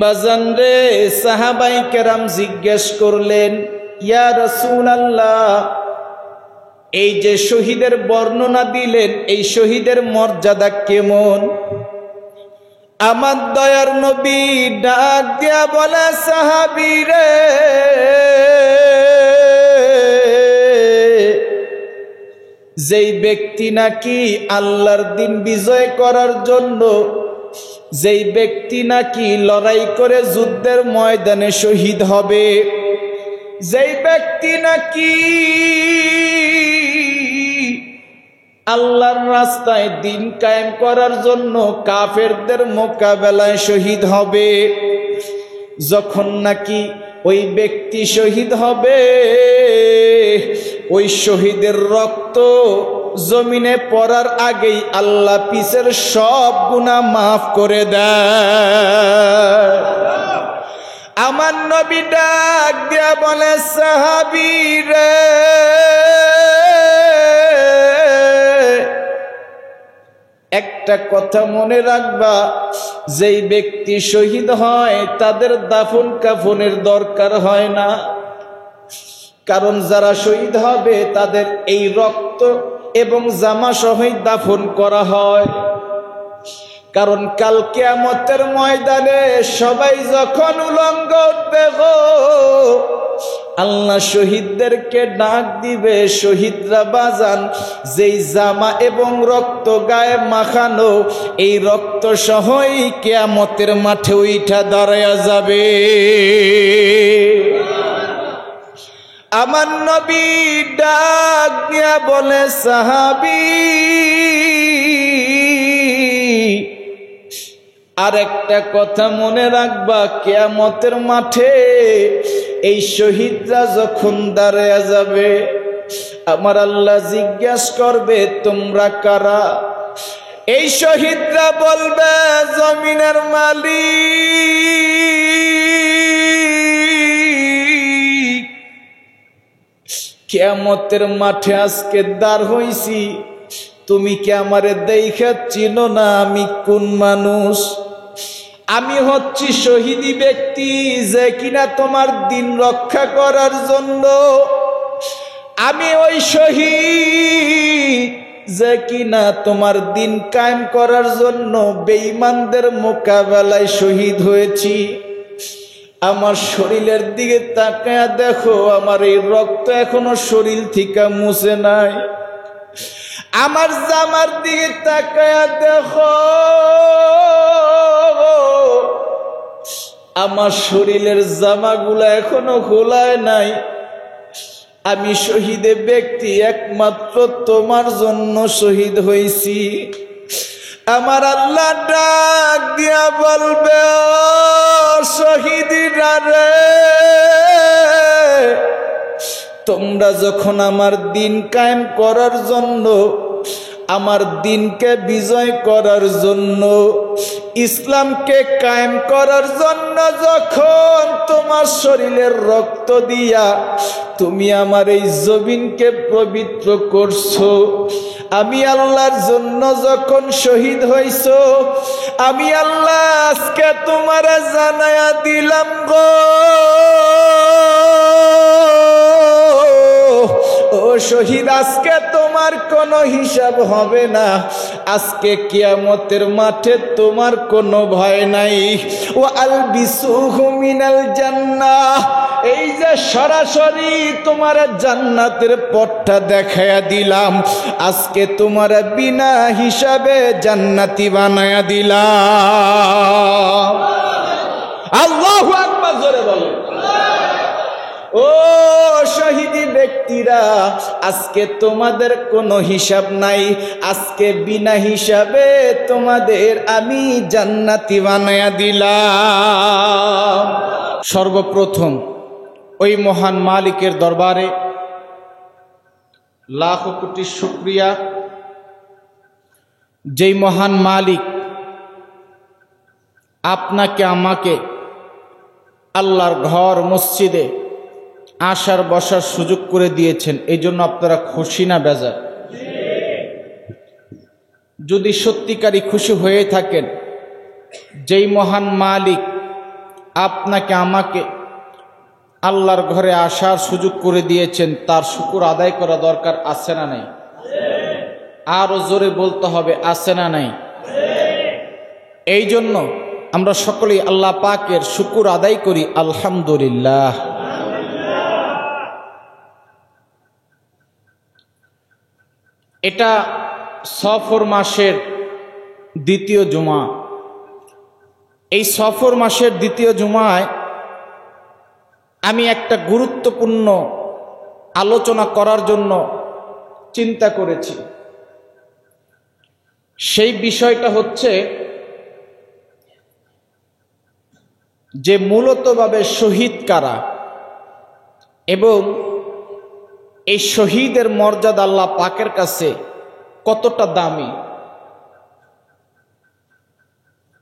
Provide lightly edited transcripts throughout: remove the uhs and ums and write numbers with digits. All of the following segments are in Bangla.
বাজান রে, সাহাবায়ে কেরাম জিজ্ঞেস করলেন, ইয়া রাসূলুল্লাহ, এই যে শহীদের বর্ণনা দিলেন, এই শহীদের মর্যাদা কেমন? আমার দয়ার নবী ডাক দিয়া বলে, সাহাবী রে, যেই ব্যক্তি নাকি আল্লাহর দিন বিজয় করার জন্য, যেই ব্যক্তি নাকি লড়াই করে যুদ্ধের ময়দানে শহীদ হবে, যেই ব্যক্তি নাকি আল্লাহর রাস্তায় দিন কায়েম করার জন্য কাফেরদের মোকাবেলায় শহীদ হবে, যখন নাকি ওই ব্যক্তি শহীদ হবে, ওই শহীদের রক্ত জমিনে পড়ার আগেই আল্লাহ পিছের সব গুনাহ মাফ করে দেয়। আমার নবী ডাক দিয়া বলে, সাহাবী রে, একটা কথা মনে রাখবা, যেই ব্যক্তি শহীদ হয় তাদের দাফন কাফনের দরকার হয় না, কারণ যারা শহীদ হবে তাদের এই রক্ত এবং জামা সহিত দাফন করা হয়। কারণ কাল কিয়ামতের ময়দানে সবাই যখন উলঙ্গ উঠবে গো, আল্লাহ শহীদদেরকে ডাক দিবে, শহীদরা বাজান, যেই জামা এবং রক্ত গায়ে মাখানো, এই রক্ত সহই কিয়ামতের মাঠে উঠা দাঁড়ায়া যাবে। আমার নবী ডাক দিয়া বলে, সাহাবী, আর একটা কথা মনে রাখবা, কিয়ামতের মাঠে এই শহীদরা যখন দাঁড়ায়া যাবে, আমার আল্লাহ জিজ্ঞাসা করবে, তোমরা কারা? এই শহীদরা বলবে, জমিনের মালিক, কিয়ামতের মাঠে আজকে দাঁড় হইছি, তুমি কি আমারে দেখা চিনো না আমি কোন মানুষ? আমি হচ্ছি শহীদি ব্যক্তি, যে কিনা তোমার দিন রক্ষা করার জন্য, আমি ওই শহীদ যে কিনা তোমার দিন কায়েম করার জন্য বেঈমানদের মোকাবেলায় শহীদ হয়েছি। আমার শরীরের দিকে তাকায়া দেখো, আমার এই রক্ত এখনো শরীর থেকে মুছে নাই। আমার জামার দিকে তাকায়া দেখো, আমার শরীরের জামাগুলা এখনো খোলায় নাই। আমি শহীদে ব্যক্তি একমাত্র তোমার জন্য শহীদ হইছি। আমার আল্লাহ ডাক দিয়া বলবে, ও শহীদরা রে, তোমরা যখন আমার দিন কায়েম করার জন্য, আমার দিনকে বিজয় করার জন্য, ইসলামকে কায়েম করার জন্য যখন তোমার শরীরের রক্ত দিয়া তুমি আমার এই জমিনকে পবিত্র করছো, আমি আল্লাহর জন্য যখন শহীদ হইছো, আমি আল্লাহ আজকে তোমারে জানায়া দিলাম গো, ও শহীদ, আজকে তোমার কোনো হিসাব হবে না। আজকে কিয়ামতের মাঠে তোমার কোনো ভয় নাই। ও আলবিসুহু মিনাল জান্নাহ, এই যে সরাসরি তোমার জান্নাতের পথটা দেখায়া দিলাম, আজকে তোমার বিনা হিসাবে জান্নাতি বানায়া দিলাম। আল্লাহু আকবার, জোরে বলেন। ও শহীদি ব্যক্তিরা, আজকে তোমাদের কোনো হিসাব নাই, আজকে বিনা হিসাবে তোমাদের আমি জান্নাতি বানায়া দিলাম। সর্বপ্রথম ওই মহান মালিকের দরবারে লাখ কোটি শুকরিয়া, যেই মহান মালিক আপনাকে আমাকে আল্লাহর ঘর মসজিদে আসার বসার সুযোগ করে দিয়েছেন। এই জন্য আপনারা খুশি না বেজার? যদি সত্যিকারই খুশি হয়ে থাকেন, যেই মহান মালিক আপনাকে আমাকে আল্লাহর ঘরে আসার সুযোগ করে দিয়েছেন, তার শুকর আদায় করা দরকার আছে না নাই? আরো জোরে বলতে হবে, আছে না নাই? এই জন্য আমরা সকলেই আল্লাহ পাকের শুকর আদায় করি, আলহামদুলিল্লাহ। এটা সফর মাসের দ্বিতীয় জুমা। এই সফর মাসের দ্বিতীয় জুমায় আমি একটা গুরুত্বপূর্ণ আলোচনা করার জন্য চিন্তা করেছি। সেই বিষয়টা হচ্ছে যে মূলতভাবে শহীদ কারা এবং এই শহীদের মর্যাদা আল্লাহ পাকের কাছে কতটা দামি,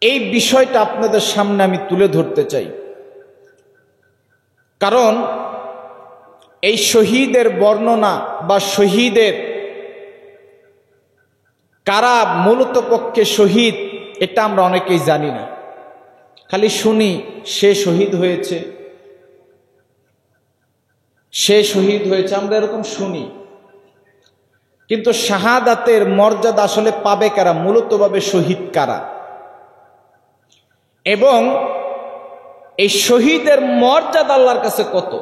এই বিষয়টা আপনাদের সামনে আমি তুলে ধরতে চাই। কারণ এই শহীদের বর্ণনা বা শহীদের কারা মূলত পক্ষে শহীদ, এটা আমরা অনেকেই জানি না। খালি শুনি সে শহীদ হয়েছে, সে শহীদ হয়েছে, আমরা এরকম শুনি। কিন্তু শাহাদাতের মর্যাদা আসলে পাবে কারা, মূলতভাবে শহীদ কারা, এবং এই শহীদের মর্যাদা আল্লাহর কাছে কত।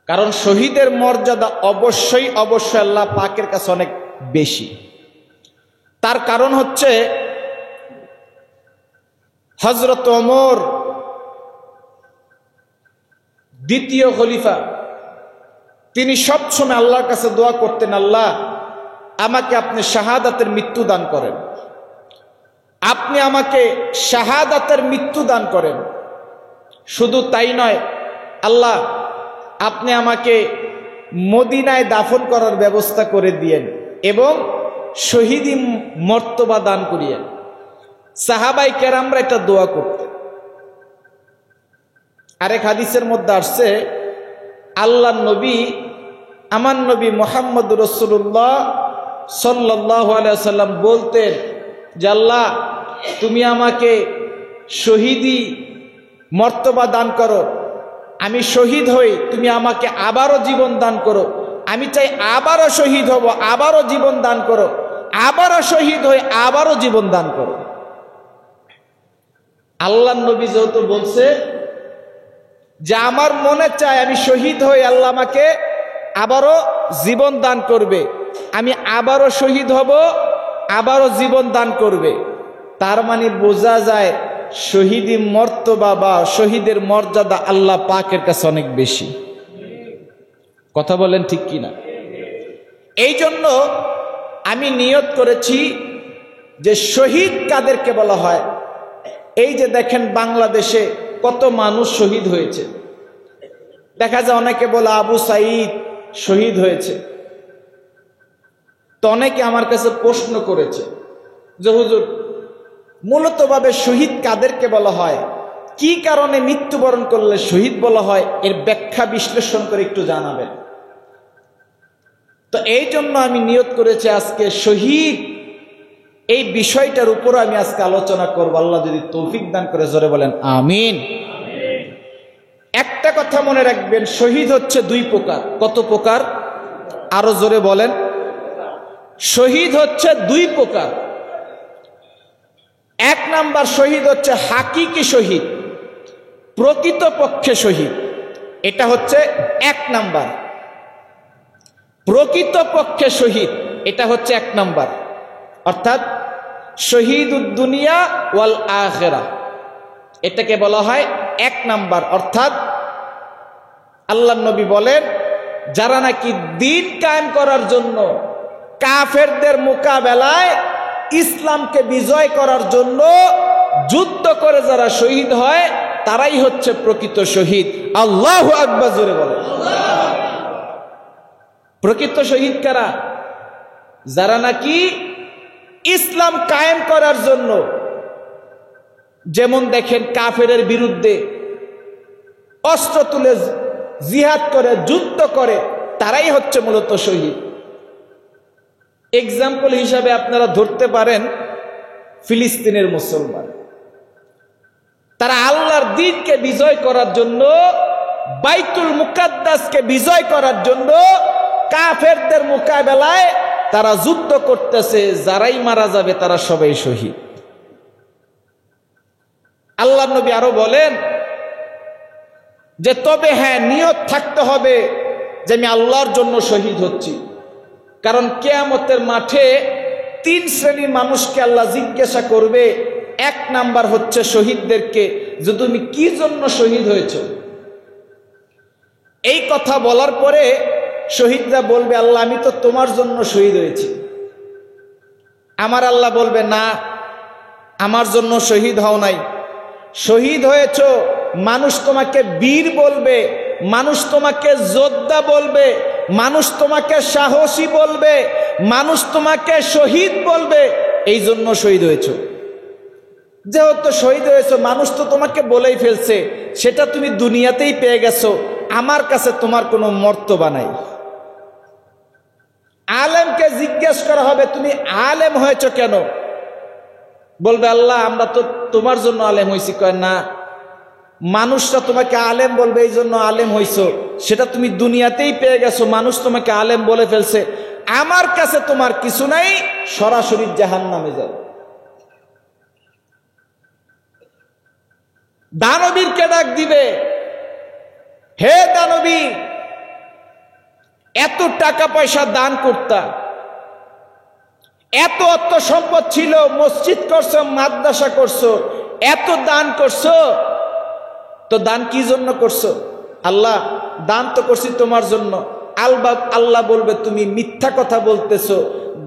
কারণ শহীদের মর্যাদা অবশ্যই অবশ্যই আল্লাহ পাকের কাছে অনেক বেশি। তার কারণ হচ্ছে হযরত ওমর দ্বিতীয় খলিফা, তিনি সবসময় আল্লাহর কাছে দোয়া করতেন, আল্লাহ আমাকে আপনি শাহাদাতের মৃত্যু দান করেন, আপনি আমাকে শাহাদাতের মৃত্যু দান করেন। শুধু তাই নয়, আল্লাহ আপনি আমাকে মদিনায় দাফন করার ব্যবস্থা করে দিয়েন এবং শহীদি মর্তবা দান করিয়েন। সাহাবাই কেরামরা এটা দোয়া করতেন। আরেক হাদিসের মধ্যে আসছে, আল্লাহ নবী, আমার নবী মুহাম্মদ রাসূলুল্লাহ সাল্লাল্লাহু আলাইহি ওয়াসাল্লাম বলতেন যে আল্লাহ তুমি আমাকে শহীদি মর্তবা দান করো, আমি শহীদ হই, তুমি আমাকে আবারও জীবন দান করো, আমি চাই আবারও শহীদ হব, আবারও জীবন দান করো, আবারও শহীদ হই, আবারও জীবন দান করো। আল্লাহ নবী যেহেতু বলছে যে আমার মনে চায় আমি শহীদ হই, আল্লাহ আমাকে আবারও জীবন দান করবে, আমি আবারও শহীদ হব, আবারও জীবন দান করবে। তার মানে বোঝা যায় শহীদি মর্তবা বা শহীদের মর্যাদা আল্লাহ পাকের কাছে অনেক বেশি। কথা বলেন ঠিক কিনা? এই জন্য আমি নিয়ত করেছি যে শহীদ কাদেরকে বলা হয়। এই যে দেখেন বাংলাদেশে কত মানুষ শহীদ হয়েছে, দেখা যায় অনেকে বলে আবু সাঈদ শহীদ হয়েছে। তো অনেকে আমার কাছে প্রশ্ন করেছে যে হুজুর মূলতভাবে শহীদ কাদেরকে বলা হয়, কি কারণে মৃত্যুবরণ করলে শহীদ বলা হয়, এর ব্যাখ্যা বিশ্লেষণ করে একটু জানাবেন। তো এই জন্য আমি নিয়ত করেছি আজকে শহীদ এই বিষয়টার উপর আমি আজকে আলোচনা করব, আল্লাহ যদি তৌফিক দান করে জোরে বলেন আমিন। একটা কথা মনে রাখবেন, শহীদ হচ্ছে দুই প্রকার। কত প্রকার? আরো জোরে বলেন। শহীদ হচ্ছে দুই প্রকার। এক নাম্বার শহীদ হচ্ছে হাকিকি শহীদ, প্রকৃত পক্ষে শহীদ, এটা হচ্ছে এক নাম্বার। প্রকৃত পক্ষে শহীদ এটা হচ্ছে এক নাম্বার, অর্থাৎ শহীদুদ দুনিয়া ওয়াল আখিরা, এটাকে বলা হয় এক নাম্বার। অর্থাৎ আল্লাহ নবী বলেন যারা নাকি দ্বীন কায়েম করার জন্য কাফেরদের মোকাবেলায় ইসলামকে বিজয় করার জন্য যুদ্ধ করে যারা শহীদ হয় তারাই হচ্ছে প্রকৃত শহীদ। আল্লাহু আকবার জোরে বলেন। প্রকৃত শহীদ কারা? যারা নাকি ইসলাম কায়েম করার জন্য, যেমন দেখেন কাফেরের বিরুদ্ধে অস্ত্র তুলে জিহাদ করে যুদ্ধ করে, তারাই হচ্ছে মূলত শহীদ। এক্সাম্পল হিসাবে আপনারা ধরতে পারেন ফিলিস্তিনের মুসলমান। তারা আল্লাহর দ্বীনকে বিজয় করার জন্য, বাইতুল মুকাদ্দাসকে বিজয় করার জন্য কাফেরদের মোকাবেলায় তারা যুদ্ধ করতেছে। যারাই মারা যাবে তারা সবাই শহীদ। আল্লাহর নবী আরো বলেন যে তবে হ্যাঁ, নিয়ত থাকতে হবে যে আমি আল্লাহর জন্য শহীদ হচ্ছি। কারণ কিয়ামতের মাঠে 3 শ্রেণীর মানুষকে আল্লাহ জিজ্ঞাসা করবে। 1 নাম্বার হচ্ছে শহীদদেরকে, যে তুমি কি জন্য শহীদ হয়েছ। এই কথা বলার পরে শহীদরা বলবে, আল্লাহ আমি তো তোমার জন্য শহীদ হয়েছি। আমার আল্লাহ বলবে, না, আমার জন্য শহীদ হও নাই, শহীদ হয়েছ। মানুষ তোমাকে বীর বলবে, মানুষ তোমাকে যোদ্ধা বলবে, মানুষ তোমাকে সাহসী বলবে, মানুষ তোমাকে শহীদ বলবে, এই জন্য শহীদ হয়েছ। যেহেতু শহীদ হয়েছ, মানুষ তো তোমাকে বলেই ফেলছে, সেটা তুমি দুনিয়াতেই পেয়ে গেছো, আমার কাছে তোমার কোনো মর্তবা নাই। আলেমকে জিজ্ঞেস করা হবে, তুমি আলেম হয়েছ কেন? বলবে, আল্লাহ আমরা তো তোমার জন্য আলেম হয়েছি। কয় না, মানুষরা তোমাকে আলেম বলবে এই জন্য আলেম হইছো, সেটা তুমি দুনিয়াতেই পেয়ে গেছো, মানুষ তোমাকে আলেম বলে ফেলছে, আমার কাছে তোমার কিছু নাই, সরাসরি জাহান্নামে যাও। দানবীরকে ডাক দিবে, হে দানবীর, এত টাকা পয়সা দান করতা, এত অর্থ সম্পদ ছিল, মসজিদ করছো, মাদ্রাসা করছো, এত দান করছো, তো দান কি জন্য করছো? আল্লাহ দান তো করছি তোমার জন্য। আল্লাহ বলবে, তুমি মিথ্যা কথা বলতেছো,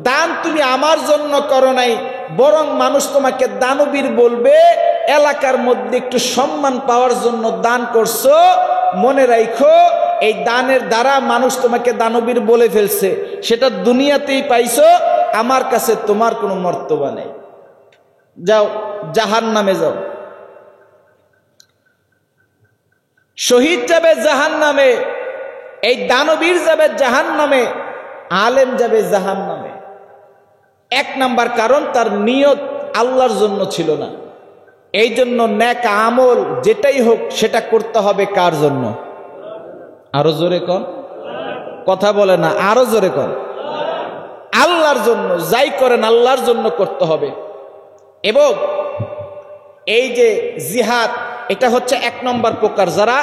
দান তুমি আমার জন্য করো নাই, বরং মানুষ তোমাকে দানবীর বলবে, এলাকার মধ্যে একটু সম্মান পাওয়ার জন্য দান করছো। মনে রাখো, এই দানের দ্বারা মানুষ তোমাকে দানবীর বলে ফেলছে, সেটা দুনিয়াতেই পাইছো, আমার কাছে তোমার কোনো মর্তবা নেই, যাও জাহান্নামে যাও। শহীদ যাবে জাহান্নামে, এই দানবীর যাবে জাহান্নামে, আলেম যাবে জাহান্নামে। 1 নাম্বার কারণ, তার নিয়ত আল্লাহর জন্য ছিল না। এই জন্য নেক আমল যেটাই হোক সেটা করতে হবে কার জন্য? আরো জোরে কন, কথা বলে না, আরো জোরে কন, আল্লাহর জন্য। যাই করেন আল্লাহর জন্য করতে হবে। এবং এই যে জিহাদ, এটা হচ্ছে 1 নম্বর প্রকার, যারা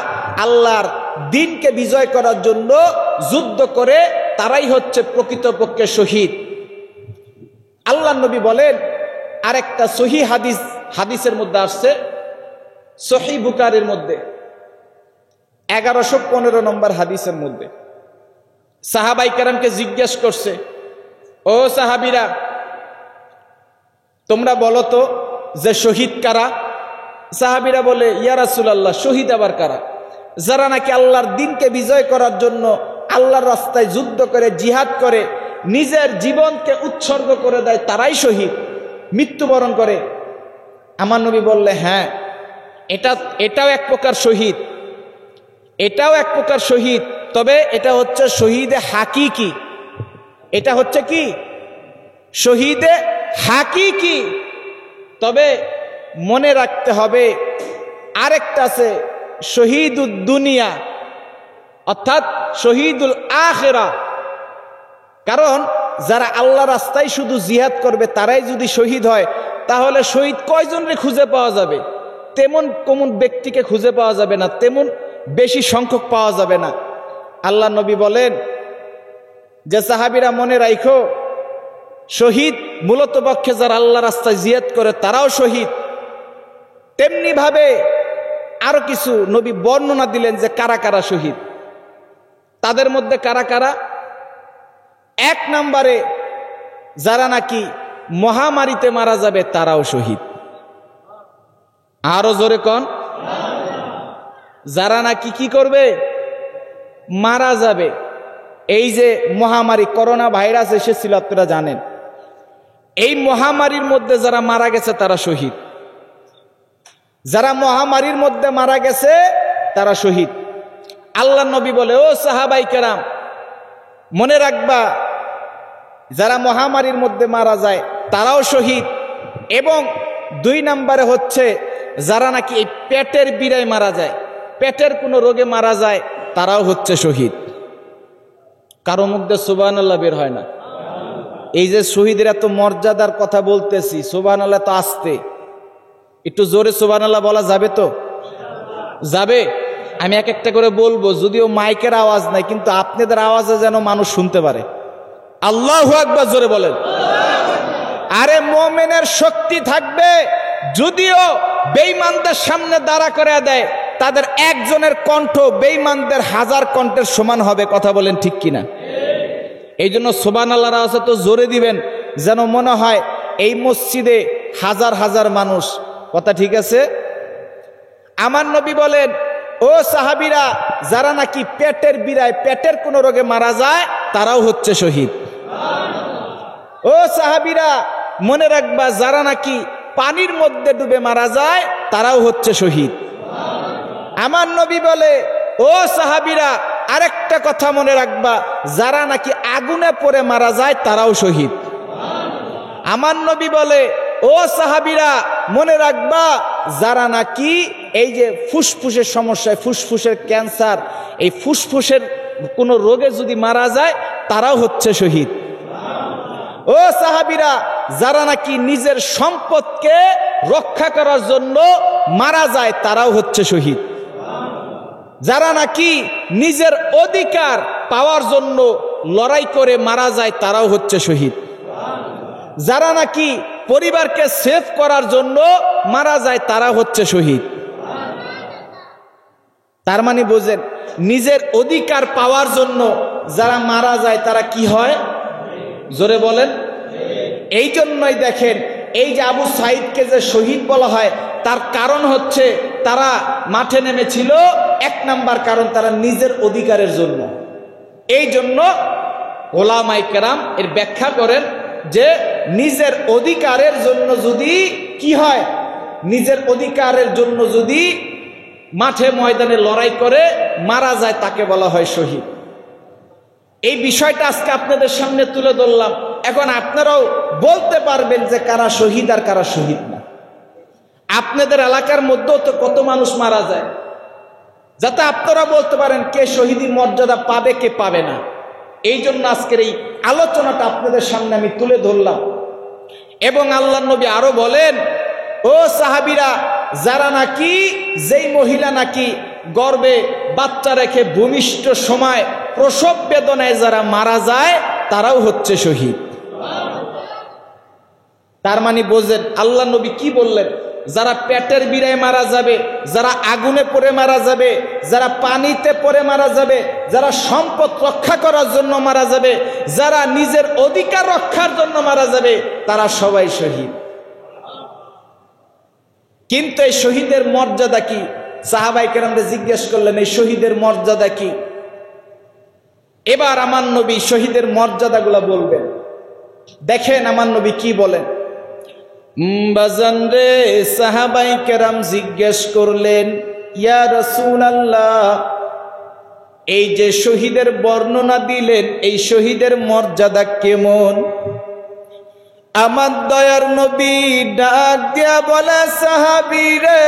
আল্লাহর দ্বীনকে বিজয় করার জন্য যুদ্ধ করে তারাই হচ্ছে প্রকৃতপক্ষে শহীদ। আল্লাহর নবী বলেন, আরেকটা সহিহ হাদিসের মধ্যে আসছে, সহিহ বুখারীর মধ্যে 1115 নম্বর হাদিসের মধ্যে, সাহাবাই কেরামকে জিজ্ঞেস করছে, ও সাহাবীরা, তোমরা বলো তো যে শহীদ কারা? সাহাবীরা বলে, ইয়া রাসূলুল্লাহ, শহীদ আবার কারা? যারা নাকি আল্লাহর দ্বীনকে বিজয় করার জন্য আল্লাহর রাস্তায় যুদ্ধ করে, জিহাদ করে, নিজের জীবনকে উৎসর্গ করে দেয়, তারাই শহীদ, মৃত্যুবরণ করে। আমার নবী বললে, হ্যাঁ, এটাও এক প্রকার শহীদ, এটাও এক প্রকার শহীদ, তবে এটা হচ্ছে শহীদে হাকিকি। এটা হচ্ছে কি? শহীদে হাকিকি। তবে মনে রাখতে হবে, আরেকটা আছে শহীদুদ দুনিয়া, অর্থাৎ শহীদুল আখিরা। কারণ যারা আল্লাহ রাস্তায় শুধু জিহাদ করবে তারাই যদি শহীদ হয়, তাহলে শহীদ কয়জনরে খুঁজে পাওয়া যাবে? তেমন কোন ব্যক্তিকে খুঁজে পাওয়া যাবে না, তেমন বেশি সংখ্যক পাওয়া যাবে না। আল্লাহ নবী বলেন যে, সাহাবীরা মনে রাখো, শহীদ মূলত পক্ষে যারা আল্লাহ রাস্তায় জিহাদ করে তারাও শহীদ। তেমনি ভাবে আরো কিছু নবী বর্ণনা দিলেন যে কারা কারা শহীদ। তাদের মধ্যে কারা কারা? 1 নম্বরে যারা নাকি মহামারীতে মারা যাবে তারাও শহীদ। আরো জোরে কন, যারা নাকি কি করবে? মারা যাবে। এই যে মহামারী করোনা ভাইরাস এসেছিল, আপনারা জানেন, এই মহামারীর মধ্যে যারা মারা গেছে তারা শহীদ। যারা মহামারীর মধ্যে মারা গেছে তারা শহীদ। আল্লাহ নবী বলে, ও সাহাবাই কেরাম, মনে রাখবা, যারা মহামারীর মধ্যে মারা যায় তারাও শহীদ। এবং 2 নম্বরে হচ্ছে যারা নাকি এই পেটের বিড়ায় মারা যায়, পেটের কোনো রোগে মারা যায়, তারাও হচ্ছে শহীদ। কারো মুখে সুবহানাল্লাহ বের হয় না। এই যে শহীদের এত মর্যাদার কথা বলতেছি, সুবহানাল্লাহ তো আসতে, একটু জোরে সুবহানাল্লাহ বলা যাবে তো? যাবে। আমি এক একটা করে বলবো, যদিও মাইকের আওয়াজ নাই, কিন্তু আপনাদের আওয়াজে যেন মানুষ শুনতে পারে। আল্লাহু আকবার জোরে বলেন। আরে মুমিনের শক্তি থাকবে, যদিও বেঈমানদের সামনে দাঁড়া করে দেয়, তাদের একজনের কণ্ঠ বেঈমানদের 1000 কণ্ঠের সমান হবে। কথা বলেন ঠিক কিনা? এই জন্য সুবহানাল্লাহর আওয়াজ তো জোরে দিবেন, যেন মনে হয় এই মসজিদে হাজার হাজার মানুষ। কথা ঠিক আছে? আমার নবী বলেন, ও সাহাবীরা, যারা নাকি পেটের বিড়ায়, পেটের কোনো রোগে মারা যায়, তারাও হচ্ছে শহীদ। ও সাহাবীরা, মনে রাখবা, যারা নাকি পানির মধ্যে ডুবে মারা যায়, তারাও হচ্ছে শহীদ। আমার নবী বলে, ও সাহাবীরা, আরেকটা কথা মনে রাখবা, যারা নাকি আগুনে পড়ে মারা যায়, তারাও শহীদ। আমার নবী বলে, ও সাহাবীরা, মনে রাখবা, যারা নাকি এই যে ফুসফুসের সমস্যায়, ফুসফুসের ক্যান্সার, এই ফুসফুসের কোনো রোগে যদি মারা যায়, তারাও হচ্ছে শহীদ। ও সাহাবীরা, যারা নাকি নিজের সম্পদকে রক্ষা করার জন্য মারা যায়, তারাও হচ্ছে শহীদ। যারা নাকি নিজের অধিকার পাওয়ার জন্য লড়াই করে মারা যায়, তারাও হচ্ছে শহীদ। যারা নাকি পরিবারকে সেভ করার জন্য মারা যায়, তারা হচ্ছে শহীদ। তার মানে বোঝেন, নিজের অধিকার পাওয়ার জন্য যারা মারা যায়, তারা কি হয়? জোরে বলেন। এই জন্যই দেখেন, এই যে আবু সাইদকে যে শহীদ বলা হয়, তার কারণ হচ্ছে তারা মাঠে নেমেছিল। 1 নাম্বার কারণ, তারা নিজের অধিকারের জন্য। এই জন্য ওলামায়ে কেরাম এর ব্যাখ্যা করেন যে নিজের অধিকারের জন্য যদি কি হয়, নিজের অধিকারের জন্য যদি মাঠে ময়দানে লড়াই করে মারা যায়, তাকে বলা হয় শহীদ। এই বিষয়টা আজকে আপনাদের সামনে তুলে ধরলাম। এখন আপনারাও বলতে পারবেন যে কারা শহীদ আর কারা শহীদ না। আপনাদের এলাকার মধ্যেও তো কত মানুষ মারা যায়, যাতে আপনারা বলতে পারেন কে শহীদের মর্যাদা পাবে, কে পাবে না। এই জন্য আজকের এই আলোচনাটা আপনাদের সামনে আমি তুলে ধরলাম। এবং আল্লাহর নবী আরো বলেন, ও সাহাবীরা, যারা নাকি, যেই মহিলা নাকি গর্ভে বাচ্চা রেখে ভূমিষ্ঠ সময় প্রসব বেদনায় যারা মারা যায়, তারাও হচ্ছে শহীদ। তার মানে বোঝেন আল্লাহ নবী কি বললেন? যারা পেটের বিড়ায় মারা যাবে, যারা আগুনে পড়ে মারা যাবে, যারা পানিতে পড়ে মারা যাবে, যারা সম্পদ রক্ষা করার জন্য মারা যাবে, যারা নিজের অধিকার রক্ষার জন্য মারা যাবে, তারা সবাই শহীদ। কিন্তু এই শহীদের মর্যাদা কি? সাহাবায়ে কেরামদের জিজ্ঞেস করলেন, এই শহীদের মর্যাদা কি? এবার আমার নবী শহীদের মর্যাদাগুলো বলবেন। দেখেন আমার নবী কি বলেন। বাজান রে, সাহাবায়ে কেরাম জিজ্ঞেস করলেন, ইয়া রাসূলুল্লাহ, এই যে শহীদের বর্ণনা দিলেন, এই শহীদের মর্যাদা কেমন? আমার দয়ার নবী ডাক দিয়া বলে, সাহাবী রে,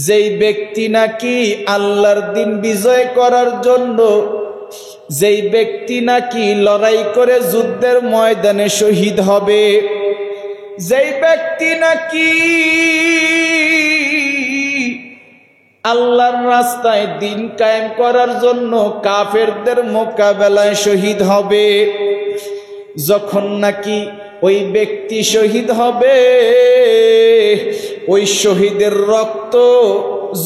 যেই ব্যক্তি নাকি আল্লাহর দিন বিজয় করার জন্য, যেই ব্যক্তি নাকি লড়াই করে যুদ্ধের ময়দানে শহীদ হবে, যেই ব্যক্তি নাকি আল্লাহর রাস্তায় দিন কায়েম করার জন্য কাফেরদের মোকাবেলায় শহীদ হবে, যখন নাকি ওই ব্যক্তি শহীদ হবে, ওই শহীদের রক্ত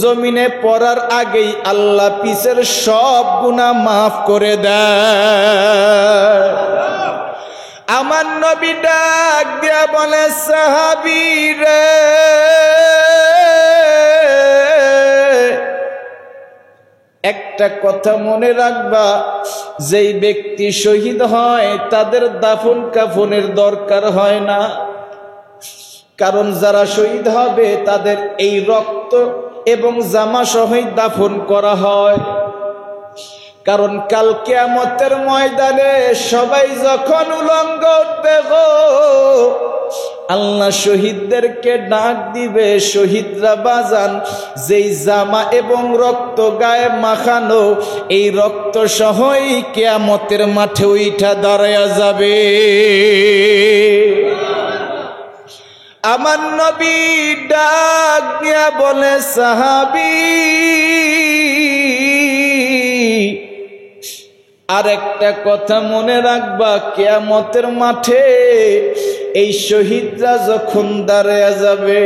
জমিনে পড়ার আগেই আল্লাহ পিছের সব গুনাহ মাফ করে দেয়। আমার নবী ডাক দিয়া বলে, সাহাবী রে, একটা কথা মনে রাখবা, যেই ব্যক্তি শহীদ হয় তাদের দাফন কাফনের দরকার হয় না। কারণ যারা শহীদ হবে তাদের এই রক্ত এবং জামা সহই দাফন করা হয়। কারণ কাল কিয়ামতের ময়দানে সবাই যখন উলঙ্গ উঠবে গো, আল্লাহ শহীদদেরকে ডাক দিবে, শহীদরা বাজান যেই জামা এবং রক্ত গায়ে মাখানো, এই রক্ত সহই কিয়ামতের মাঠে উঠা দাঁড়ায়া যাবে। আমার নবী ডাক দিয়া বলে, সাহাবী আর একটা কথা মনে রাখবা, কিয়ামতের মাঠে এই শহীদরা যখন দাঁড়ায়া যাবে,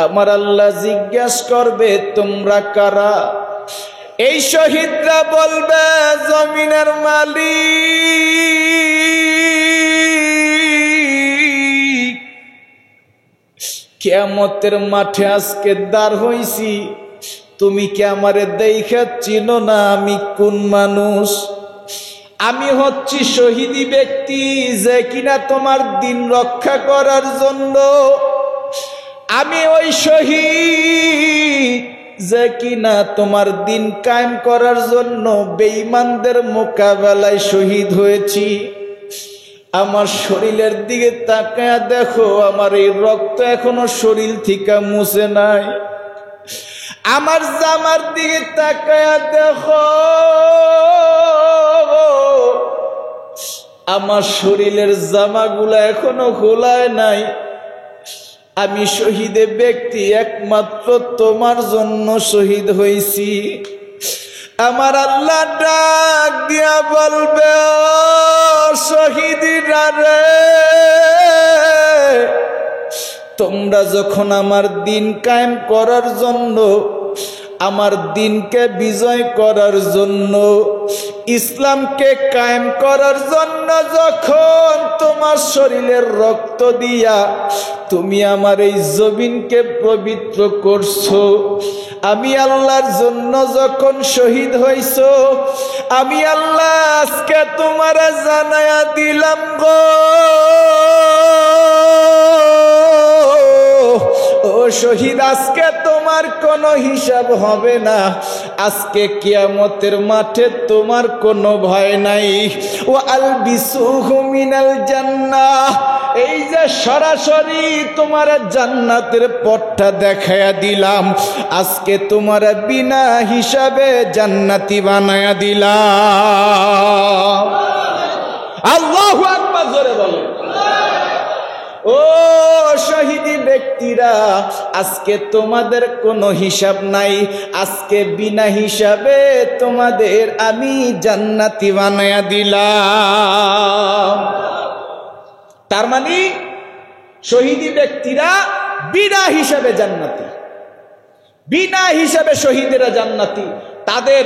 আমার আল্লাহ জিজ্ঞাসা করবে তোমরা কারা? এই শহীদরা বলবে জমিনের মালিক, কিয়ামতের মাঠে আজকে দাঁড় হইছি, তুমি কি আমারে দেখা চিনো না আমি কোন মানুষ? আমি হচ্ছি শহীদি ব্যক্তি যে কিনা তোমার দিন রক্ষা করার জন্য, আমি ওই শহীদ যে কিনা তোমার দিন কায়েম করার জন্য বেঈমানদের মোকাবেলায় শহীদ হয়েছি। আমার শরীরের দিকে তাকায়া দেখো, আমার এই রক্ত এখনো শরীর থেকে মুছে নাই। আমার জামার দিকে তাকায়া দেখো, আমার শরীরের জামাগুলো এখনো খোলায় নাই। আমি শহীদে ব্যক্তি একমাত্র তোমার জন্য শহীদ হইছি। আমার আল্লাহ ডাক দিয়া বলবে, শহীদরা রে, তোমরা যখন আমার দিন কায়েম করার জন্য, আমার দিনকে বিজয় করার জন্য, ইসলামকে কায়েম করার জন্য যখন তোমার শরীরের রক্ত দিয়া তুমি আমার এই জমিনকে পবিত্র করছো, আমি আল্লাহর জন্য যখন শহীদ হইছো, আমি আল্লাহ আজকে তোমারে জানায়া দিলাম গো, ও শহীদ, আজকে তোমার কোনো হিসাব হবে না। আজকে কিয়ামতের মাঠে তোমার কোনো ভয় নাই। ও আলবিসুহু মিনাল জান্নাহ, এই যে সরাসরি তোমার জান্নাতের পথটা দেখায়া দিলাম, আজকে তোমার বিনা হিসাবে জান্নাতি বানায়া দিলাম। আল্লাহু আকবার, জোরে বলেন। ও শহীদি ব্যক্তিরা, আজকে তোমাদের কোনো হিসাব নাই, আজকে বিনা হিসাবে তোমাদের আমি জান্নাতি বানায়া দিলাম। তার মানে শহীদি ব্যক্তিরা বিনা হিসাবে জান্নাতি, বিনা হিসাবে শহীদেরা জান্নাতি। তাদের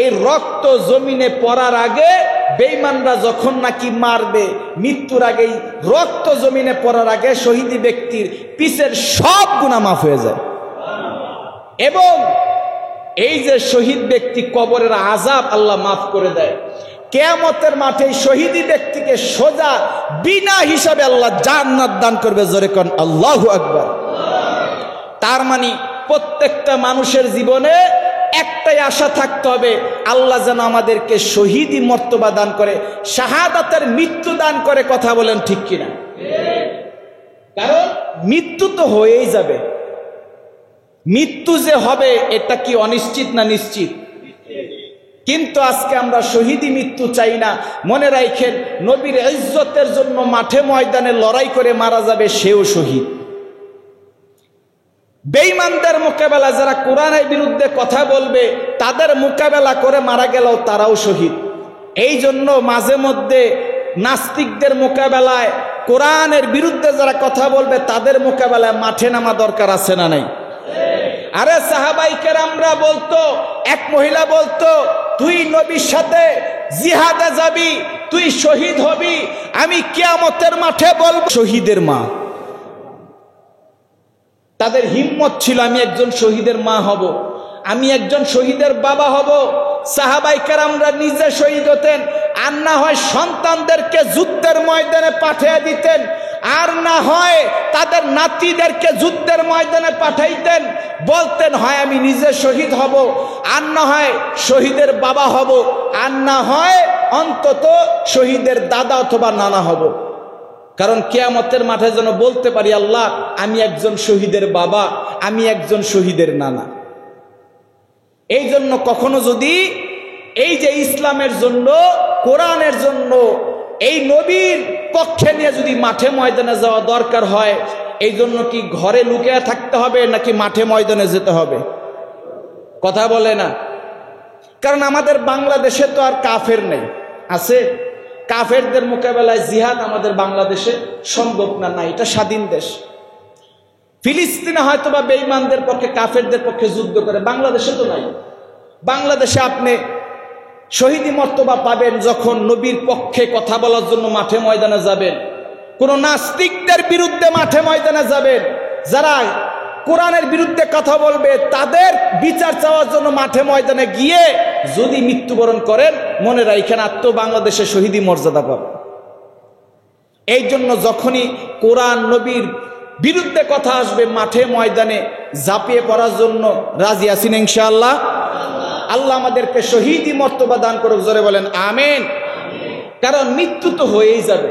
এই রক্ত জমিনে পড়ার আগে, বেঈমানরা যখন নাকি মারবে, মৃত্যুর আগেই রক্ত জমিনে পড়ার আগে শহীদি ব্যক্তির পিছের সব গুনাহ মাফ হয়ে যায়। এবং এই যে শহীদ ব্যক্তি, কবরের আযাব আল্লাহ মাফ করে দেয়। কিয়ামতের মাঠে শহীদি ব্যক্তিকে সোজা বিনা হিসাবে আল্লাহ জান্নাত দান করবে। জোরে কোন আল্লাহু আকবার। তার মানে প্রত্যেকটা মানুষের জীবনে একটাই আশা থাকতে হবে, আল্লাহ যেন আমাদেরকে শহীদি মর্তবা দান করে, শাহাদাতের মৃত্যু দান করে। কথা বলেন ঠিক কিনা? কারণ মৃত্যু তো হয়েই যাবে, মৃত্যু যে হবে এটা কি অনিশ্চিত না নিশ্চিত? কিন্তু আজকে আমরা শহীদি মৃত্যু চাই না। মনে রাখেন, নবীর ইজ্জতের জন্য মাঠে ময়দানে লড়াই করে মারা যাবে, সেও শহীদ। বেঈমানদের মোকাবেলা, যারা কোরআনের বিরুদ্ধে কথা বলবে, তাদের মোকাবেলা করে মারা গেলেও তারাও শহীদ। এই জন্য মাঝে মধ্যে নাস্তিকদের মোকাবেলায়, কোরআনের বিরুদ্ধে যারা কথা বলবে তাদের মোকাবেলায় মাঠে নামা দরকার আছে না নাই? আরে সাহাবায়ে কেরামরা বলতো, এক মহিলা বলতো, তুই নবীর সাথে জিহাদে যাবি, তুই শহীদ হবি, আমি কিয়ামতের মাঠে বলবো শহীদের মা। তাদের হিম্মত ছিল, আমি একজন শহীদের মা হব, আমি একজন শহীদের বাবা হব। সাহাবায়ে কেরামরা নিজে শহীদ হতেন, আর না হয় সন্তানদেরকে যুদ্ধের ময়দানে পাঠিয়ে দিতেন, আর না হয় তাদের নাতিদেরকে যুদ্ধের ময়দানে পাঠাইতেন। বলতেন, হয় আমি নিজে শহীদ হব, আর না হয় শহীদের বাবা হব, আর না হয় অন্তত শহীদের দাদা অথবা নানা হব। কারণ কিয়ামতের মাঠে যেন বলতে পারি, আল্লাহ আমি একজন শহীদের বাবা, আমি একজন শহীদের নানা। এই জন্য কখনো যদি এই যে ইসলামের জন্য, কোরআনের জন্য, এই নবীর পক্ষে নিয়ে যদি মাঠে ময়দানে যাওয়া দরকার হয়, এই জন্য কি ঘরে লুকিয়ে থাকতে হবে নাকি মাঠে ময়দানে যেতে হবে? কথা বলে না। কারণ আমাদের বাংলাদেশে তো আর কাফের নেই, আছে? কাফেরদের মোকাবেলায় জিহাদ আমাদের বাংলাদেশে সম্ভব না, না, এটা স্বাধীন দেশ। ফিলিস্তিনে হয়তো বা বেঈমানদের পক্ষে, কাফেরদের পক্ষে যুদ্ধ করে, বাংলাদেশে তো নাই। বাংলাদেশে আপনি শহীদি মর্তবা পাবেন যখন নবীর পক্ষে কথা বলার জন্য মাঠে ময়দানে যাবেন, কোন নাস্তিকদের বিরুদ্ধে মাঠে ময়দানে যাবেন, যারা কোরআনের বিরুদ্ধে কথা বলবে তাদের বিচার চাওয়ার জন্য মাঠে ময়দানে গিয়ে যদি মৃত্যুবরণ করেন, মনে রাখেন আর তো বাংলাদেশে শহীদি মর্যাদা পাবে। এই জন্য যখনই কোরআন নবীর বিরুদ্ধে কথা আসবে, মাঠে ময়দানে ঝাঁপিয়ে পড়ার জন্য রাজি আছেন ইনশাআল্লাহ। আল্লাহ আমাদেরকে শহীদি মর্তবা দান করুক, জোরে বলেন আমিন। কারণ মৃত্যু তো হয়েই যাবে,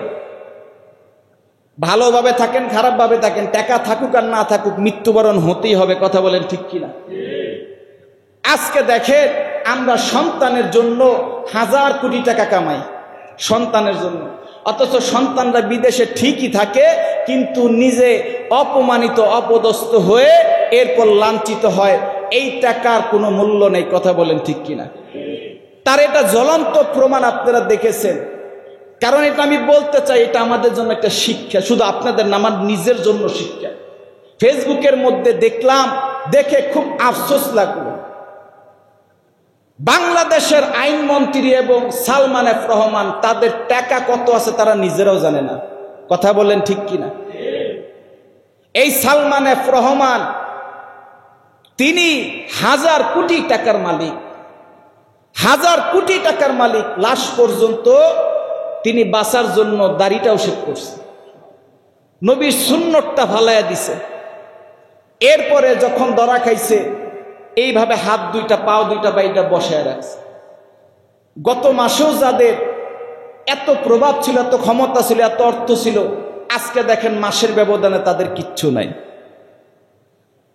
ভালোভাবে থাকেন খারাপভাবে থাকেন, টাকা থাকুক আর না থাকুক, মৃত্যুবরণ হতেই হবে। কথা বলেন ঠিক কিনা? আজকে দেখেন আমরা সন্তানের জন্য 1000 কোটি টাকা কামাই সন্তানের জন্য, অথচ সন্তানরা বিদেশে ঠিকই থাকে কিন্তু নিজে অপমানিত অপদস্থ হয়ে এরপর লাঞ্ছিত হয়। এই টাকার কোনো মূল্য নেই। কথা বলেন ঠিক কিনা? তার এটা জ্বলন্ত প্রমাণ আপনারা দেখেছেন। কারণ এটা আমি বলতে চাই, এটা আমাদের জন্য একটা শিক্ষা, শুধু আপনাদের না, আমার নিজের জন্য শিক্ষা। ফেসবুকের মধ্যে দেখলাম, দেখে খুব আফসোস লাগলো। বাংলাদেশের আইনমন্ত্রী এবং সালমান এফ রহমান, তাদের টাকা কত আছে তারা নিজেরাও জানে না। কথা বলেন ঠিক কিনা? এই সালমান এফ রহমান তিনি 1000 কোটি টাকার মালিক, 1000 কোটি টাকার মালিক। লাশ পর্যন্ত তিনি বাঁচার জন্য দাড়িটাও শেভ করছে, নবীর সুন্নতটা ফালাইয়া দিছে। এরপরে যখন ধরা খাইছে, এইভাবে হাত দুইটা পাও দুইটা বাইটা বসায় রাখছে। গত মাসেও যাদের এত প্রভাব ছিল, এত ক্ষমতা ছিল, এত অর্থ ছিল, আজকে দেখেন মাসের ব্যবধানে তাদের কিচ্ছু নাই।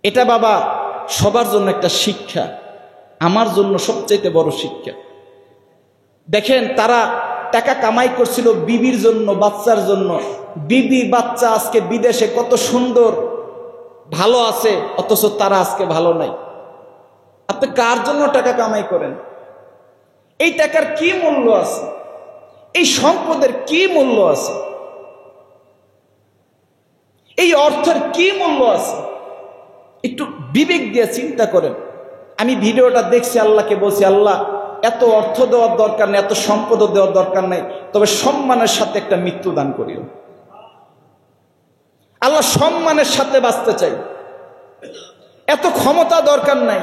এটা বাবা সবার জন্য একটা শিক্ষা, আমার জন্য সবচাইতে বড় শিক্ষা। দেখেন তারা টাকা কামাই করছিল বিবির জন্য, বাচ্চার জন্য। বিবি বাচ্চা আজকে বিদেশে কত সুন্দর ভালো আছে, অথচ তারা আজকে ভালো নাই। আপনি কার জন্য টাকা কামাই করেন? এই টাকার কি মূল্য আছে? এই সম্পদের কি মূল্য আছে? এই অর্থের কি মূল্য আছে? একটু বিবেক দিয়ে চিন্তা করেন। আমি ভিডিওটা দেখছি, আল্লাহকে বলছি, আল্লাহ এত অর্থ দেওয়ার দরকার নেই, এত সম্পদ দেওয়ার দরকার নেই, তবে সম্মানের সাথে একটা মৃত্যু দান করিও। আল্লাহ সম্মানের সাথে বাঁচতে চাই। এত ক্ষমতা দরকার নাই,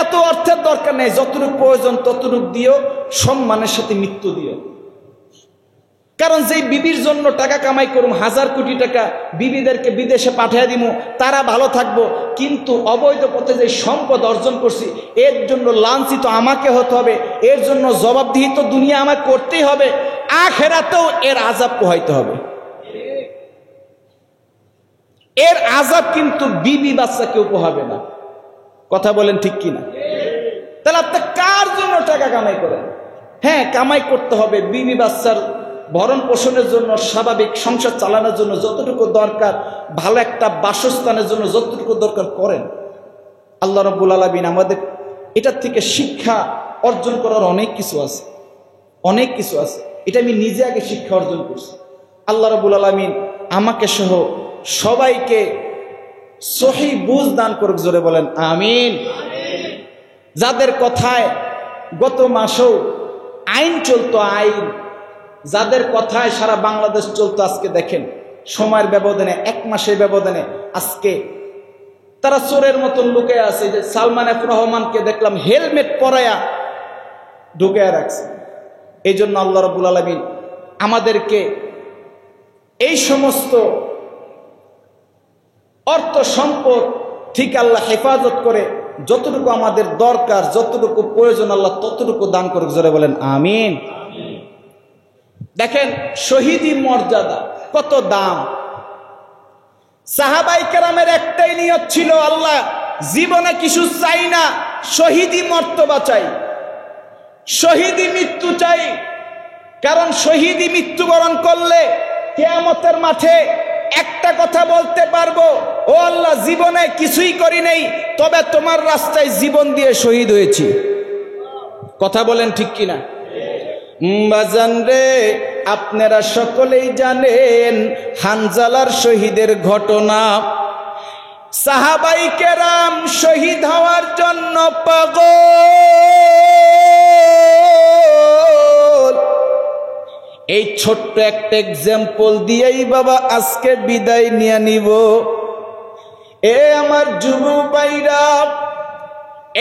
এত অর্থের দরকার নেই, যতটুকু প্রয়োজন ততটুকু দিও, সম্মানের সাথে মৃত্যু দিও। কারণ যেই বিবির জন্য টাকা কামাই করুম, 1000 কোটি টাকা বিবিদেরকে বিদেশে পাঠিয়ে দিব, তারা ভালো থাকবো, কিন্তু অবৈধ পথে যে সম্পদ অর্জন করছি, এর জন্য লাঞ্ছিত আমাকে হতে হবে, এর জন্য জবাবদিহি তো দুনিয়া আমাকে করতেই হবে, আখিরাতেও এর আযাব পোহাইতে হবে। এর আযাব কিন্তু বিবি বাচ্চা কেউ পোহাবে না। কথা বলেন ঠিক কিনা? তাহলে আপনি কার জন্য টাকা কামাই করেন? হ্যাঁ, কামাই করতে হবে বিবি বাচ্চার ভরণ পোষণের জন্য, স্বাভাবিক সংসার চালানোর জন্য যতটুকু দরকার, ভালো একটা বাসস্থানের জন্য যতটুকু দরকার করেন। আল্লাহ রাব্বুল আলামিন আমাদের এটার থেকে শিক্ষা অর্জন করার অনেক কিছু আছে, অনেক কিছু আছে। এটা আমি নিজে আগে শিক্ষা অর্জন করছি। আল্লাহ রাব্বুল আলামিন আমাকে সহ সবাইকে সহি বুঝ দান করুক, জোরে বলেন আমিন। যাদের কথায় গত মাসেও আইন চলতো, আইন যাদের কথায় সারা বাংলাদেশ চলতো, আজকে দেখেন সময়ের ব্যবধানে, 1 মাসের ব্যবধানে আজকে তারা চোরের মতন লুকে আছে। যে সালমান এফ রহমানকে দেখলাম হেলমেট পরায়া ঢুকে রাখছে। এই জন্য আল্লাহ রাব্বুল আলামিন আমাদেরকে এই সমস্ত অর্থ সম্পদ ঠিক আল্লাহ হেফাজত করে, যতটুকু আমাদের দরকার, যতটুকু প্রয়োজন, আল্লাহ ততটুকু দান করুক, জোরে বলেন আমিন। দেখেন শহীদি মর্যাদা, কত দাম। সাহাবায়ে কেরামের একটাই নিয়ত ছিল, আল্লাহ জীবনে কিছু চাই না, শহীদি মর্তবা চাই, শহীদি মৃত্যু চাই। কারণ শহীদি মৃত্যুবরণ করলে কিয়ামতের মাঠে একটা কথা বলতে পারবো, ও আল্লাহ জীবনে কিছুই করি নাই, তবে তোমার রাস্তায় জীবন দিয়ে শহীদ হয়েছি। কথা বলেন ঠিক কিনা? বাজান রে, আপনারা সকলেই জানেন হানজালার শহীদের ঘটনা। সাহাবায়ে কেরাম শহীদ হওয়ার জন্য পাগল। এই ছোট্ট একটা এক্সাম্পল দিয়েই বাবা আজকে বিদায় নিয়ে নিব। এ আমার যুবক ভাইরা,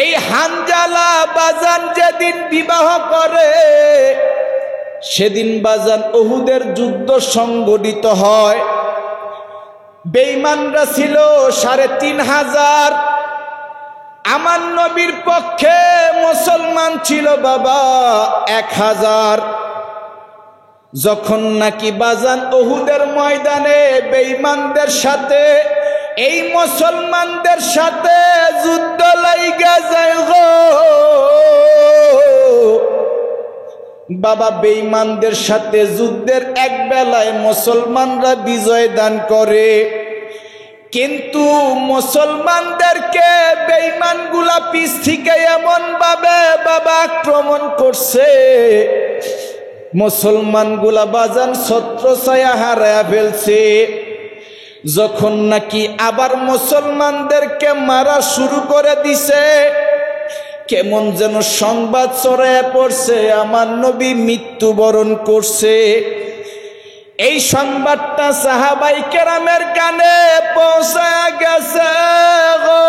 এই হানজালা বাজান যেদিন বিবাহ করে সেদিন বাজান উহুদের যুদ্ধ সংঘটিত হয়। বেঈমানরা ছিল ৩৫০০। আমার নবীর পক্ষে মুসলমান ছিল বাবা ১০০০। যখন নাকি বাজান উহুদের ময়দানে বেঈমানদের সাথে এই মুসলমানদের সাথে যুদ্ধ লাইগা যায় গো বাবা, বেঈমানদের সাথে যুদ্ধের এক বেলায় মুসলমানরা বিজয় দান করে, কিন্তু মুসলমানদেরকে বেঈমানগুলা পিছ থেকে এমন ভাবে বাবা আক্রমণ করছে, মুসলমানগুলা বাজান ছত্রছায়া হারায়া ফেলছে। যখন নাকি আবার মুসলমানদেরকে মারা শুরু করে দিছে, কেমন যেন সংবাদ ছড়ায় পড়ছে আমার নবী মৃত্যুবরণ করছে। এই সংবাদটা সাহাবায়ে কেরামের কানে পৌঁছায়া গেছে গো।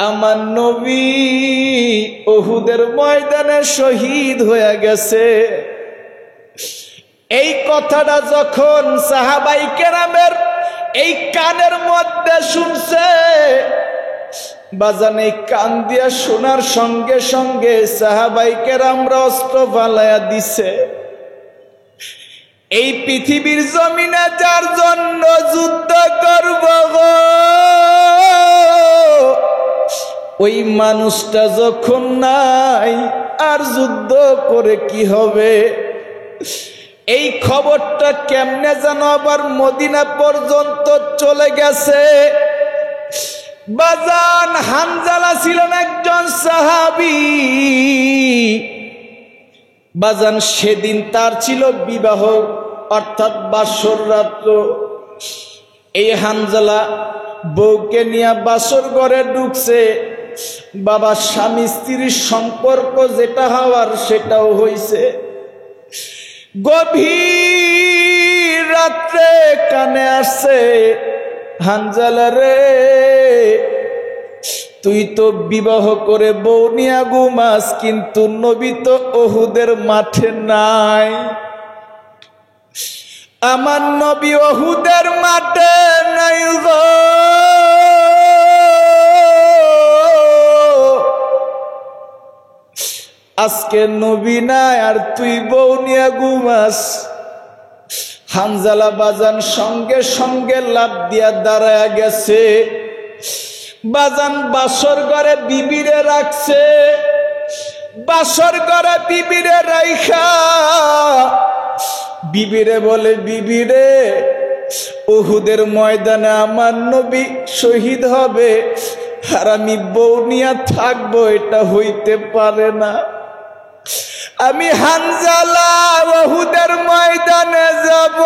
আমার নবী উহুদের ময়দানে শহীদ হয়ে গেছে। এই কথাটা যখন সাহাবায়ে কেরামের এই কানের মধ্যে শুনছে, বাজান এই কান দিয়া শোনার সঙ্গে সঙ্গে সাহাবায়ে কেরামরা অস্ত্র ফালাইয়া দিছে। এই পৃথিবীর জমিনে যার জন্য যুদ্ধ করব গো, ওই মানুষটা যখন নাই, আর যুদ্ধ করে কি হবে? এই খবরটা কেমনে যেন আবার মদিনা পর্যন্ত চলে গেছে। বাজান হানজালা ছিলেন একজন সাহাবী। বাজান সেদিন তার ছিল বিবাহ, অর্থাৎ বাসর রাত্র। এই হানজালা বউকে নিয়ে বাসর ঘরে ঢুকছে। বাবা স্বামী স্ত্রীর সম্পর্ক যেটা হওয়ার সেটাও হইছে। গভীর রাত্রে কানে আসছে, হানজালা রে, তুই তো বিবাহ করে বউ নিয়া ঘুমাস, কিন্তু নবী তো উহুদের মাঠে নাই। আমার নবী উহুদের মাঠে নাই গো। আজকে নবী নাই, আর তুই বউ নিয়ে ঘুমাস। হানজালা বাজান সঙ্গে সঙ্গে লাফ দিয়া দাঁড়ায়া গেছে। বাজান বাসর ঘরে বিবিরে রাখছে। বাসর ঘরে বিবিরে রাইখা বিবিরে বলে, বিবিরে, উহুদের ময়দানে আমার নবী শহীদ হবে, আর আমি বউ নিয়া থাকবো, এটা হইতে পারে না। আমি হানজালা উহুদের ময়দানে যাব।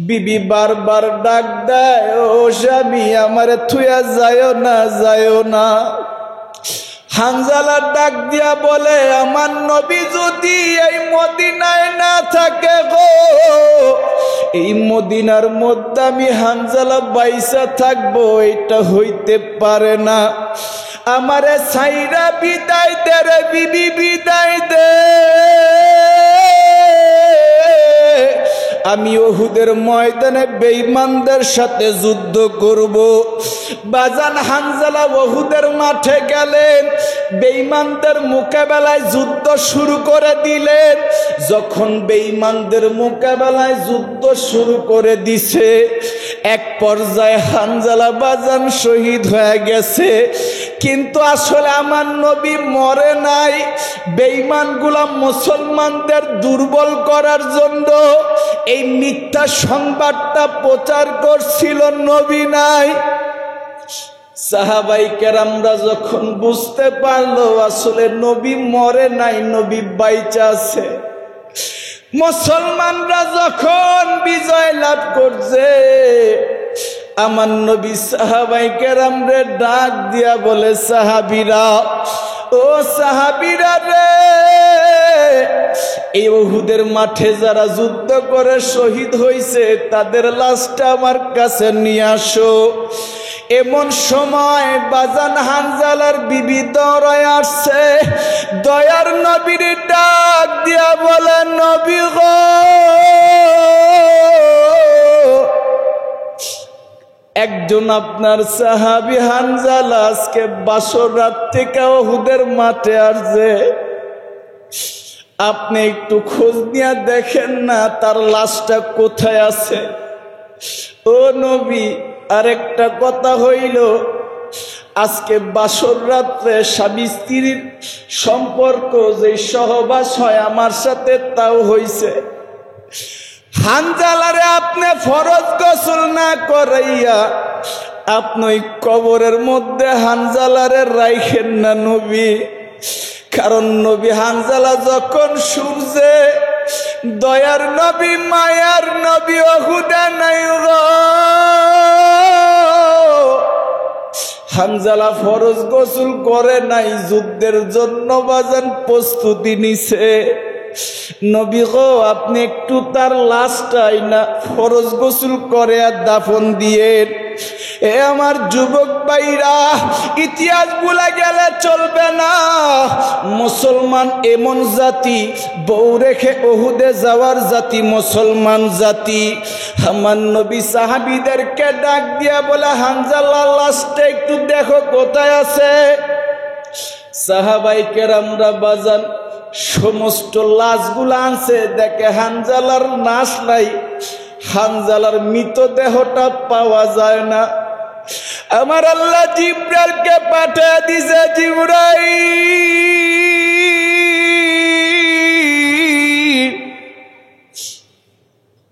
বিবি বারবার ডাক দেয়, ও স্বামী, আমারে থুয়া যায়ও না, যায়ও না। হানজালা ডাক দিয়া বলে, আমার নবী যদি এই মদিনায় না থাকে গো, এই মদিনার মধ্যে আমি হানজালা বাইসা থাকবো, এটা হইতে পারে না। আমারে ছাইরা বিদায় দে রে বিবি, বিদায় দে। আমি উহুদের ময়দানে বেঈমানদের সাথে যুদ্ধ করব। বাজান হানজালা উহুদের মাঠে গেলেন, বেঈমানদের মোকাবেলায় যুদ্ধ শুরু করে দিলেন। যখন বেঈমানদের মোকাবেলায় যুদ্ধ শুরু করে দিছে, এক পর্যায়ে হানজালা বাজান শহীদ হয়ে গেছে। কিন্তু আসলে আমার নবী মরে নাই। বেঈমানগুলা মুসলমানদের দুর্বল করার জন্য এই মিথ্যা সংবাদটা প্রচার করছিল, নবী নাই। সাহাবাই কেরামরা যখন বুঝতে পারলো আসলে নবী মরে নাই, নবী বাইচা আছে, মুসলমানরা যখন বিজয় লাভ করছে, আমার নবী সাহাবাই কেরামরে ডাক দিয়া বলে, সাহাবীরা, ও সাহাবীরা রে, এই উহুদের মাঠে যারা যুদ্ধ করে শহীদ হয়েছে তাদের লাশটা আমার কাছে নিয়ে আসো। এমন সময় বাজান হানজালার বিবি দৌড়ায় আসছে, দয়ার নবীর ডাক দিয়া বলে, নবী গো, একজন আপনার সাহাবী হানজালা আজকে বাসর রাত থেকে উহুদের মাঠে আসছে, আপনি একটু খোঁজ নিয়ে দেখেন না তার লাশটা কোথায় আছে। ও নবী, আরেকটা কথা হইল, আজকে বাসর রাত্রে স্বামী স্ত্রীর সম্পর্ক যে সহবাস হয় আমার সাথে তাও হইছে। হানজালারে আপনি ফরজ গোসল না করাইয়া আপনি কবরের মধ্যে হানজালারে রাইখেন না নবী। কারণ নবী হানজালা যখন শুনছে দয়ার নবী মায়ার নবী উহুদে নাই গো, হানজালা ফরজ গোসল করে নাই, যুদ্ধের জন্য বাজান প্রস্তুতি নিছে। নবী গো, আপনি একটু তার লাশটাই না ফরজ গোসল করে আর দাফন দিয়ে। এ আমার যুবক ভাইরা, ইতিহাস ভুলে গেলে চলবে না। মুসলমান এমন জাতি, বউ রেখে উহুদে যাওয়ার জাতি মুসলমান জাতি। আমার নবী সাহাবীদেরকে ডাক দিয়া বলে, হানজালার লাশটা একটু দেখো কোথায় আছে। সাহাবাই কেরামরা বাজান সমস্ত লাশগুলো আনছে, দেখে হানজালার লাশ নাই, হানজালার মৃতদেহটা পাওয়া যায় না। আমার আল্লাহ জিবরাইলকে পাঠিয়ে দিছে, জিবরাইল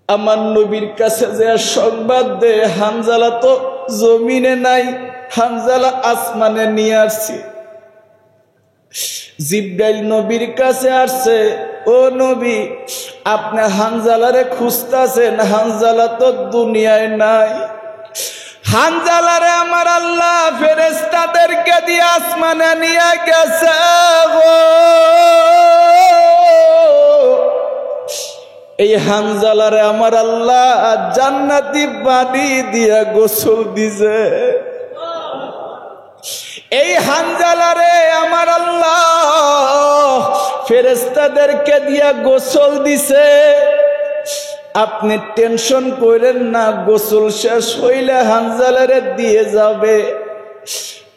আমার নবীর কাছে যে সংবাদ দে, হানজালা তো জমিনে নাই, হানজালা আসমানে নিয়ে আসছি। জিবরাইল নবীর কাছে আসছে, ও নবী, আপনি হানজালারে খুঁজতেছেন, হানজালা তো দুনিয়ায় নাই। হানজালারে আমার আল্লাহ ফেরেশতাদেরকে দিয়ে আসমানে নিয়ে গেছে গো। এই হানজালারে আমার আল্লাহ জান্নাতি পানি দিয়া গোসল দিছে। এই হানজালারে আমার আল্লাহ ফেরেশতাদেরকে দিয়া গোসল দিছে। আপনি টেনশন করেন না, গোসল শেষ হইলে হানজালারে দিয়ে যাবে।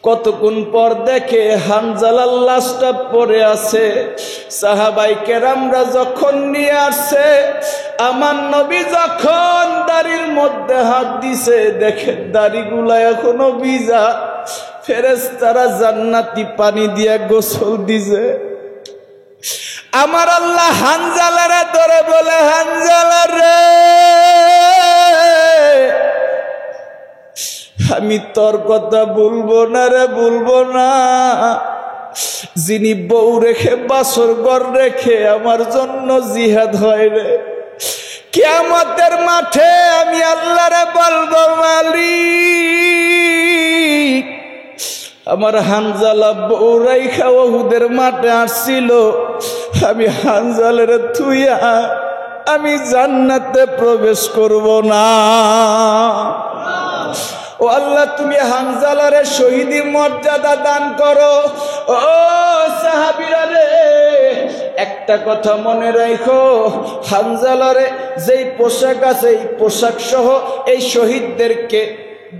কতক্ষণ পর দেখে হানজালার লাশটা পড়ে আছে। সাহাবাই কেরামরা যখন নিয়ে আসছে, আমার নবী যখন দাড়ির মধ্যে হাত দিছে, দেখে দাড়িগুলা এখনো ভিজা। ফেরেশতারা জান্নাতি পানি দিয়ে গোসল দিছে। আমার আল্লাহ হানজালারে ধরে বলে, হানজালা রে, আমি তোর কথা বলবো না রে, বলবো না। যিনি বউ রেখে বাসর ঘর রেখে আমার জন্য জিহাদ হয় রে, কিয়ামতের মাঠে আমি আল্লাহরে বলবো, মালিক, আমার হানজালা বউ রাইখা উহুদের মাঠে আসছিল, আমি হানজালারে থুইয়া আমি জান্নাতে প্রবেশ করব না। ও আল্লাহ, তুমি হানজালারে শহীদি মর্যাদা দান করো। ও সাহাবীরা রে, একটা কথা মনে রাখো, হানজালারে যেই পোশাক আছে এই পোশাক সহ এই শহীদদেরকে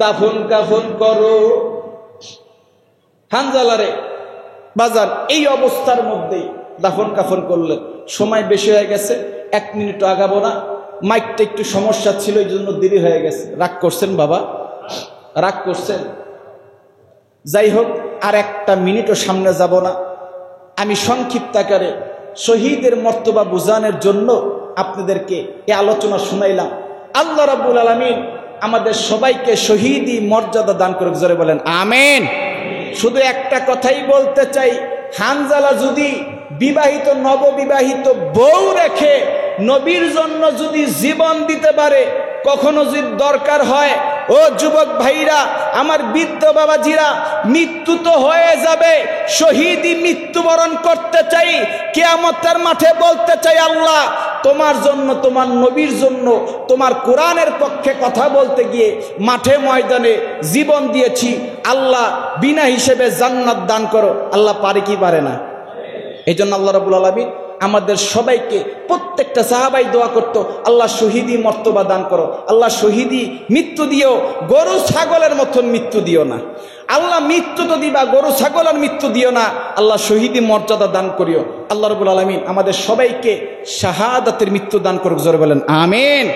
দাফন কাফন করো। হানজালারে বাজার এই অবস্থার মধ্যেই দাফন কাফন করলেন। সময় বেশি হয়ে গেছে, 1 মিনিট আগাবো না, মাইকটা একটু সমস্যা ছিল, এই জন্য দেরি হয়ে গেছে। রাগ করছেন বাবা? রাগ করছেন? যাই হোক, আর 1 মিনিটও সামনে যাব না। আমি সংক্ষিপ্ত আকারে শহীদের মর্তবা বুঝানোর জন্য আপনাদেরকে এই আলোচনা শুনাইলাম। আল্লাহ রাব্বুল আলামিন আমাদের সবাইকে শহীদি মর্যাদা দান করুক, জোরে বলেন আমিন। শুধু একটা কথাই বলতে চাই, হানজালা যদি বিবাহিত নববিবাহিত বউ রেখে নবীর জন্য যদি জীবন দিতে পারে, কখনো যদি দরকার হয়, ও যুবক ভাইরা, আমার বৃদ্ধ বাবাজিরা, মৃত্যু তো হয়ে যাবে, শহীদি মৃত্যুবরণ করতে চাই, কিয়ামতের মাঠে বলতে চাই, আল্লাহ তোমার জন্য, তোমার নবীর জন্য, তোমার কোরআনের পক্ষে কথা বলতে গিয়ে মাঠে ময়দানে জীবন দিয়েছি, আল্লাহ বিনা হিসেবে জান্নাত দান করো। আল্লাহ পারে কি পারে না? এই জন্য আল্লাহ রাব্বুল আলামিন আমাদের সবাইকে, প্রত্যেকটা সাহাবাই দোয়া করত, আল্লাহ শহীদি মর্তবা দান করো, আল্লাহ শহীদি মৃত্যু দিও, গরু ছাগলের মতন মৃত্যু দিও না। আল্লাহ মৃত্যু তো দিবা, গরু ছাগলের মৃত্যু দিও না, আল্লাহ শহীদি মর্যাদা দান করিও। আল্লাহ রাব্বুল আলামিন আমাদের সবাইকে শাহাদাতের মৃত্যু দান করুক, জোরে বলেন আমিন।